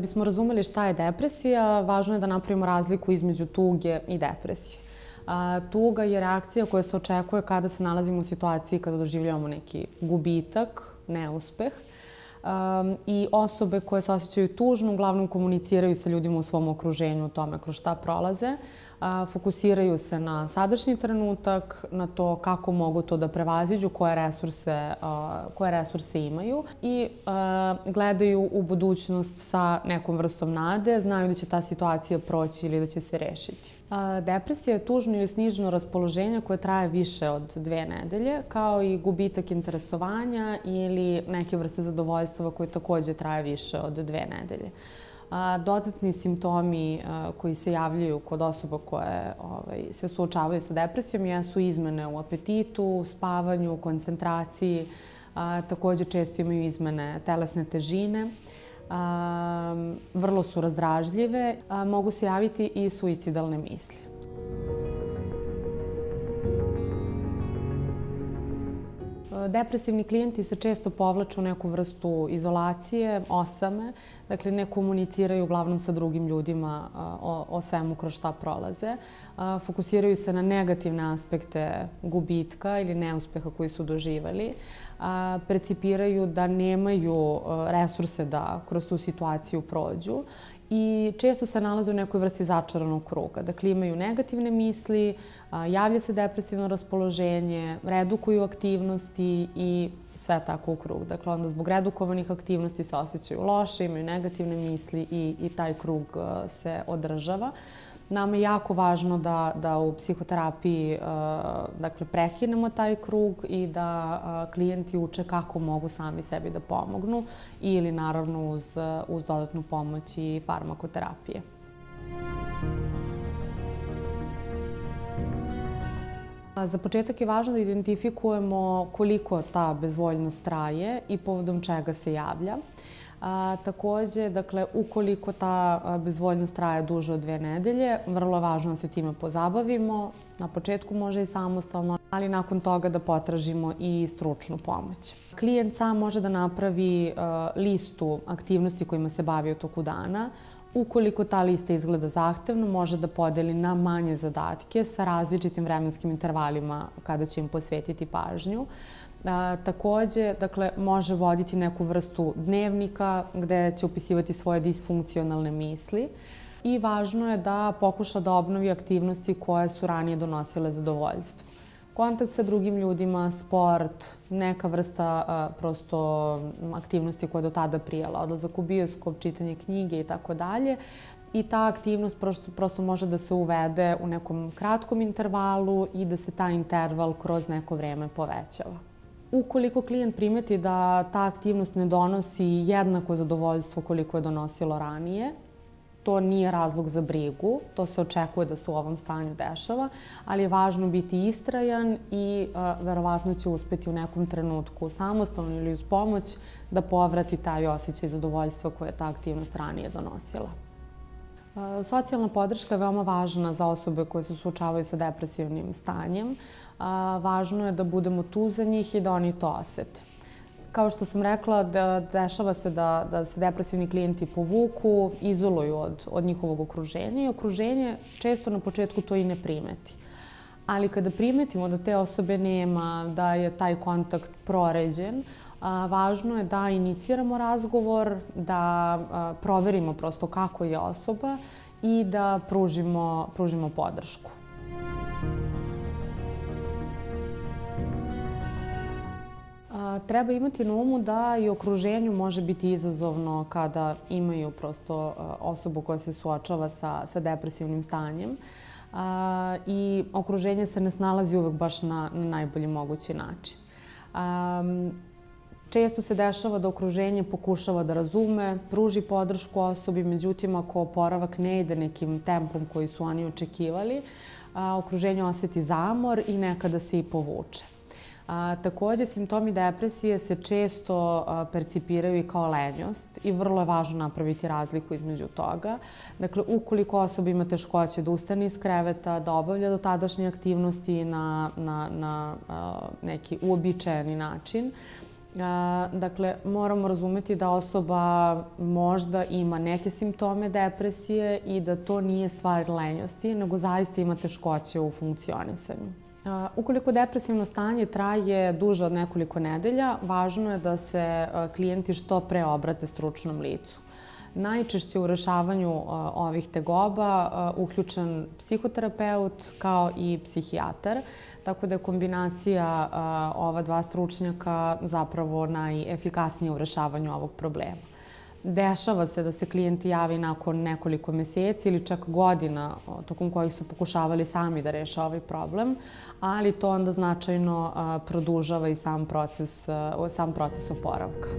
bismo razumeli šta je depresija, važno je da napravimo razliku između tuge i depresije. Tuga je reakcija koja se očekuje kada se nalazimo u situaciji kada doživljavamo neki gubitak, neuspeh. I osobe koje se osjećaju tužno uglavnom komuniciraju sa ljudima u svom okruženju o tome kroz šta prolaze. Fokusiraju se na sadašnji trenutak, na to kako mogu to da prevaziđu, koje resurse imaju i gledaju u budućnost sa nekom vrstom nade, znaju da će ta situacija proći ili da će se rešiti. Depresija je tužno ili sniženo raspoloženje koje traje više od 2 nedelje, kao i gubitak interesovanja ili neke vrste zadovoljstva koje takođe traje više od 2 nedelje. Dodatni simptomi koji se javljaju kod osoba koje se suočavaju sa depresijom jesu izmene u apetitu, spavanju, koncentraciji, takođe često imaju izmene telesne težine, vrlo su razdražljive, mogu se javiti i suicidalne misli. Depresivni klijenti se često povlaču u neku vrstu izolacije, osame, dakle ne komuniciraju uglavnom sa drugim ljudima o svemu kroz šta prolaze. Fokusiraju se na negativne aspekte gubitka ili neuspeha koji su doživeli. Percipiraju da nemaju resurse da kroz tu situaciju prođu i često se nalaze u nekoj vrsti začaranog kruga. Dakle, imaju negativne misli, javlja se depresivno raspoloženje, redukuju aktivnosti i sve tako u krug. Dakle, onda zbog redukovanih aktivnosti se osjećaju loše, imaju negativne misli i taj krug se održava. Nama je jako važno da u psihoterapiji prekinemo taj krug i da klijenti uče kako mogu sami sebi da pomognu ili naravno uz dodatnu pomoć i farmakoterapije. Za početak je važno da identifikujemo koliko ta bezvoljnost traje i povodom čega se javlja. Takođe, dakle, ukoliko ta bezvoljnost traje duže od 2 nedelje, vrlo je važno da se time pozabavimo. Na početku može i samostalno, ali nakon toga da potražimo i stručnu pomoć. Klijent sam može da napravi listu aktivnosti kojima se bavi u toku dana. Ukoliko ta lista izgleda zahtevno, može da podeli na manje zadatke sa različitim vremenskim intervalima kada će im posvetiti pažnju. Takođe, dakle, može voditi neku vrstu dnevnika gde će upisivati svoje disfunkcionalne misli i važno je da pokuša da obnovi aktivnosti koje su ranije donosile zadovoljstvo. Kontakt sa drugim ljudima, sport, neka vrsta prosto aktivnosti koja je do tada prijala, odlazak u bioskop, čitanje knjige i tako dalje. I ta aktivnost prosto može da se uvede u nekom kratkom intervalu i da se taj interval kroz neko vreme povećava. Ukoliko klijent primeti da ta aktivnost ne donosi jednako zadovoljstvo koliko je donosilo ranije, to nije razlog za brigu, to se očekuje da se u ovom stanju dešava, ali je važno biti istrajan i verovatno će uspeti u nekom trenutku samostalno ili uz pomoć da povrati taj osjećaj zadovoljstva koje je ta aktivnost ranije donosila. Socijalna podrška je veoma važna za osobe koje se suočavaju sa depresivnim stanjem. Važno je da budemo tu za njih i da oni to osete. Kao što sam rekla, dešava se da se depresivni klijenti povuku, izoluju od njihovog okruženja i okruženje često na početku to i ne primeti. Ali kada primetimo da te osobe nema, da je taj kontakt proređen, važno je da iniciramo razgovor, da proverimo prosto kako je osoba i da pružimo podršku. Treba imati na umu da i okruženju može biti izazovno kada imaju prosto osobu koja se suočava sa depresivnim stanjem i okruženje se ne snalazi uvek baš na najbolji mogući način. Često se dešava da okruženje pokušava da razume, pruži podršku osobi, međutim ako oporavak ne ide nekim tempom koji su oni očekivali, okruženje oseti zamor i nekada se i povuče. Takođe, simptomi depresije se često percipiraju i kao lenjost i vrlo je važno napraviti razliku između toga. Dakle, ukoliko osoba ima teškoće da ustane iz kreveta, da obavlja dotadašnje aktivnosti na neki uobičajeni način, Dakle, moramo razumeti da osoba možda ima neke simptome depresije i da to nije stvar lenjosti, nego zaista ima teškoće u funkcionisanju. Ukoliko depresivno stanje traje duže od nekoliko nedelja, važno je da se klijenti što pre obrate stručnom licu. Najčešće u rešavanju ovih tegoba uključen psihoterapeut kao i psihijatar, tako da je kombinacija ova dva stručnjaka zapravo najefikasnija u rešavanju ovog problema. Dešava se da se klijenti javi nakon nekoliko meseci ili čak godina tokom kojih su pokušavali sami da reše ovaj problem, ali to onda značajno produžava i sam proces oporavka.